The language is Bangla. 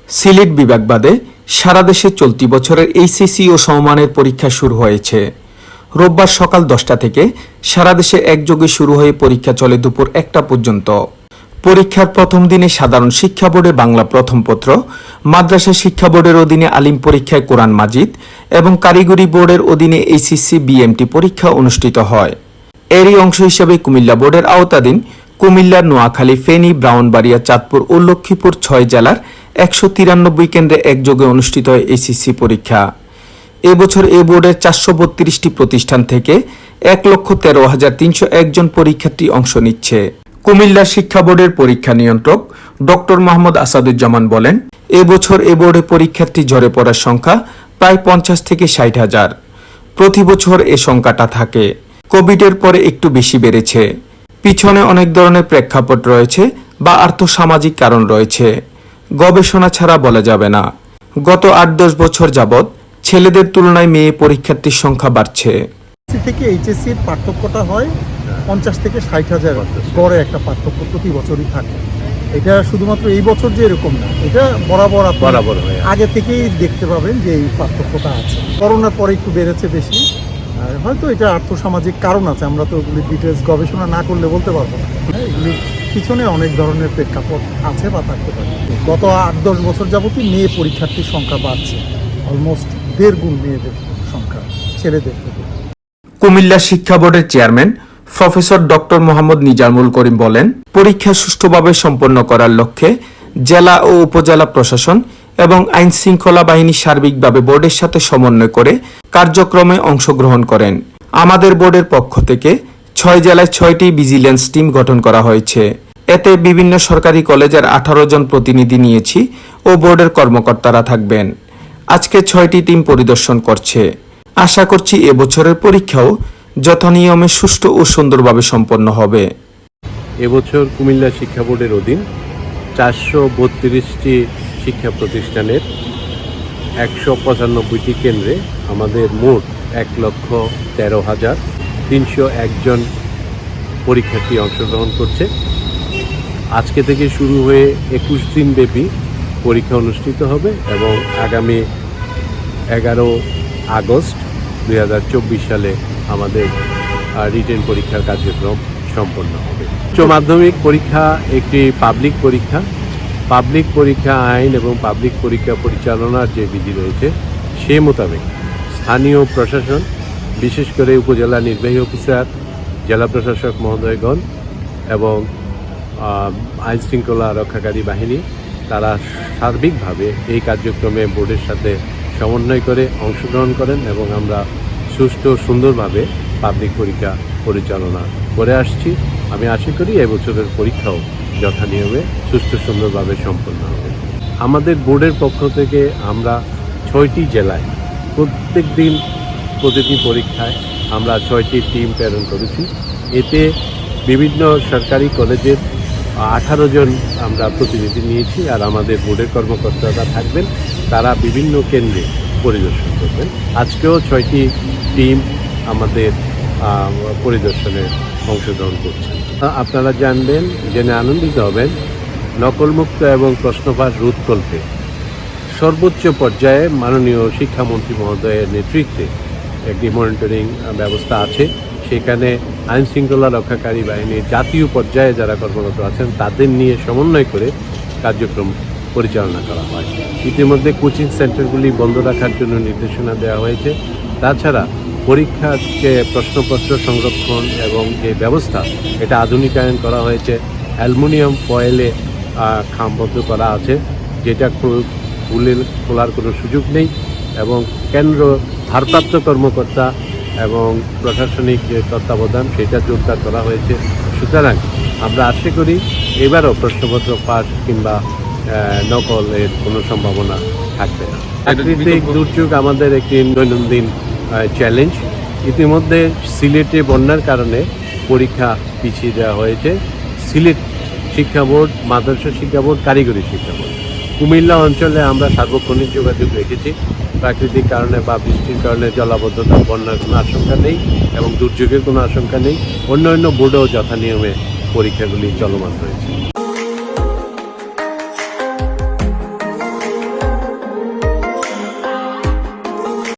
সিলেট বিভাগ বাদে সারা দেশে চলতি বছরের এইচএসসি ও সমমানের পরীক্ষা শুরু হয়েছে। রোববার সকাল 10টা থেকে সারা দেশে একযোগে শুরু হয়ে পরীক্ষা চলে দুপুর 1টা পর্যন্ত। পরীক্ষার প্রথম দিনে সাধারণ শিক্ষা বোর্ডে বাংলা প্রথম পত্র, মাদ্রাসা শিক্ষা বোর্ডের অধীনে আলিম পরীক্ষায় কোরআন মাজিদ এবং কারিগরি বোর্ডের অধীনে এইচএসসি বিএমটি পরীক্ষা অনুষ্ঠিত হয়। এরই অংশ হিসেবে কুমিল্লা বোর্ডের আওতাধীন কুমিল্লার নোয়াখালী, ফেনী, ব্রাহ্মণবাড়িয়া, চাঁদপুর ও লক্ষ্মীপুর 6 জেলার 193 কেন্দ্রে একযোগে অনুষ্ঠিত হয় এইচএসসি পরীক্ষা। এবছর এ বোর্ডের 432টি প্রতিষ্ঠান থেকে 1,13,301 জন পরীক্ষার্থী অংশ নিচ্ছে। কুমিল্লা শিক্ষা বোর্ডের পরীক্ষা নিয়ন্ত্রক ডক্টর মোহাম্মদ আসাদুজ্জামান বলেন, এবছর এ বোর্ডে পরীক্ষার্থী ঝরে পড়ার সংখ্যা প্রায় 50 থেকে 60 হাজার। প্রতি বছর এ সংখ্যাটা থাকে, কোভিডের পরে একটু বেশি বেড়েছে। পিছনে অনেক ধরনের প্রেক্ষাপট রয়েছে বা আর্থসামাজিক কারণ রয়েছে, গবেষণা ছাড়া বলা যাবে না। গত 8-10 বছর যাবৎ ছেলেদের তুলনায় মেয়ে পরীক্ষার্থীর সংখ্যা বাড়ছে। থেকে এইচএসসির পার্থক্যটা হয় 50 থেকে 60 হাজার গড়ে একটা পার্থক্য প্রতি বছরই থাকে। এটা শুধুমাত্র এই বছর যে এরকম না, এটা বরাবর আগে থেকেই দেখতে পাবেন যে এই পার্থক্যটা আছে। করোনার পরে একটু বেড়েছে বেশি, আর হয়তো এটা আর্থসামাজিক কারণ আছে, আমরা তো ওগুলি ডিটেলস গবেষণা না করলে বলতে পারবো না। এগুলির পিছনে অনেক ধরনের প্রেক্ষাপট আছে বা থাকতে পারে। গত 8-10 বছর যাবতই মেয়ে পরীক্ষার্থীর সংখ্যা বাড়ছে, অলমোস্ট 1.5 গুণ মেয়েদের সংখ্যা ছেলেদের থেকে। কুমিল্লা শিক্ষা বোর্ডের chairman professor doctor Mohammad Nizamul Karim বলেন, পরীক্ষা সুষ্ঠুভাবে সম্পন্ন করার লক্ষ্যে জেলা ও উপজেলা প্রশাসন এবং আইন শৃঙ্খলা বাহিনী সার্বিকভাবে বোর্ডের সাথে সমন্বয় করে কার্যক্রমে অংশগ্রহণ করেন। আমাদের বোর্ডের পক্ষ থেকে 6 জেলায় 6টি ভিজিল্যান্স টিম গঠন করা হয়েছে। এতে বিভিন্ন সরকারি কলেজের 18 জন প্রতিনিধি নিয়েছি ও বোর্ডের কর্মকর্তারা থাকবেন। আজকে 6টি টিম পরিদর্শন করছে। আশা করছি এবছরের পরীক্ষাও যথানিয়মে সুষ্ঠু ও সুন্দরভাবে সম্পন্ন হবে। এবছর কুমিল্লা শিক্ষা বোর্ডের অধীন 432টি শিক্ষা প্রতিষ্ঠানের 195টি কেন্দ্রে আমাদের মোট 1,13,301 জন পরীক্ষার্থী অংশগ্রহণ করছে। আজকে থেকে শুরু হয়ে 21 দিন ব্যাপী পরীক্ষা অনুষ্ঠিত হবে এবং আগামী 11 আগস্ট 2024 সালে আমাদের রিটেন পরীক্ষার কার্যক্রম সম্পন্ন হবে। উচ্চ মাধ্যমিক পরীক্ষা একটি পাবলিক পরীক্ষা। পাবলিক পরীক্ষা আইন এবং পাবলিক পরীক্ষা পরিচালনার যে বিধি রয়েছে সে মোতাবেক স্থানীয় প্রশাসন, বিশেষ করে উপজেলা নির্বাহী অফিসার, জেলা প্রশাসক মহোদয়গণ এবং আইন শৃঙ্খলা রক্ষাকারী বাহিনী, তারা সার্বিকভাবে এই কার্যক্রমে বোর্ডের সাথে সমন্বয় করে অংশগ্রহণ করেন এবং আমরা সুষ্ঠু সুন্দরভাবে পাবলিক পরীক্ষা পরিচালনা করে আসছি। আমি আশা করি এবছরের পরীক্ষাও যথানিয়মে সুষ্ঠু সুন্দরভাবে সম্পন্ন হবে। আমাদের বোর্ডের পক্ষ থেকে আমরা 6টি জেলায় প্রত্যেক দিন প্রতিটি পরীক্ষায় আমরা 6টি টিম প্রেরণ করেছি। এতে বিভিন্ন সরকারি কলেজের 18 জন আমরা প্রতিনিধি নিয়েছি, আর আমাদের বোর্ডের কর্মকর্তারা থাকবেন, তারা বিভিন্ন কেন্দ্রে পরিদর্শন করবেন। আজকেও 6টি টিম আমাদের পরিদর্শনে অংশগ্রহণ করছেন। আপনারা জানবেন, জেনে আনন্দিত হবেন, নকলমুক্ত এবং প্রশ্নপাঠ রোধকল্পে সর্বোচ্চ পর্যায়ে মাননীয় শিক্ষামন্ত্রী মহোদয়ের নেতৃত্বে একটি মনিটরিং ব্যবস্থা আছে। সেখানে আইন শৃঙ্খলা রক্ষাকারী বাহিনীর জাতীয় পর্যায়ে যারা কর্মরত আছেন তাদের নিয়ে সমন্বয় করে কার্যক্রম পরিচালনা করা হয়। ইতিমধ্যে কোচিং সেন্টারগুলি বন্ধ রাখার জন্য নির্দেশনা দেওয়া হয়েছে। তাছাড়া পরীক্ষার যে প্রশ্নপত্র সংরক্ষণ এবং যে ব্যবস্থা, এটা আধুনিকায়ন করা হয়েছে। অ্যালুমিনিয়াম ফয়েলে খামবদ্ধ করা আছে, যেটা খোলার কোনো সুযোগ নেই এবং কেন্দ্র ভারপ্রাপ্ত কর্মকর্তা এবং প্রশাসনিক যে তত্ত্বাবধান সেটা জোরদার করা হয়েছে। সুতরাং আমরা আশা করি এবারও প্রশ্নপত্র ফাঁস কিংবা নকলের কোনো সম্ভাবনা থাকবে না। প্রাকৃতিক দুর্যোগ আমাদের একটি দৈনন্দিন চ্যালেঞ্জ। ইতিমধ্যে সিলেটে বন্যার কারণে পরীক্ষা পিছিয়ে দেওয়া হয়েছে। সিলেট শিক্ষা বোর্ড, মাদ্রাসা শিক্ষা বোর্ড, কারিগরি শিক্ষা বোর্ড। কুমিল্লা অঞ্চলে আমরা সার্বক্ষণিক যোগাযোগ রেখেছি। প্রাকৃতিক কারণে বা বৃষ্টির কারণে জলাবদ্ধতা, বন্যার কোনো আশঙ্কা নেই এবং দুর্যোগের কোনো আশঙ্কা নেই। অন্য বোর্ডেও যথানিয়মে পরীক্ষাগুলি চলমান রয়েছে।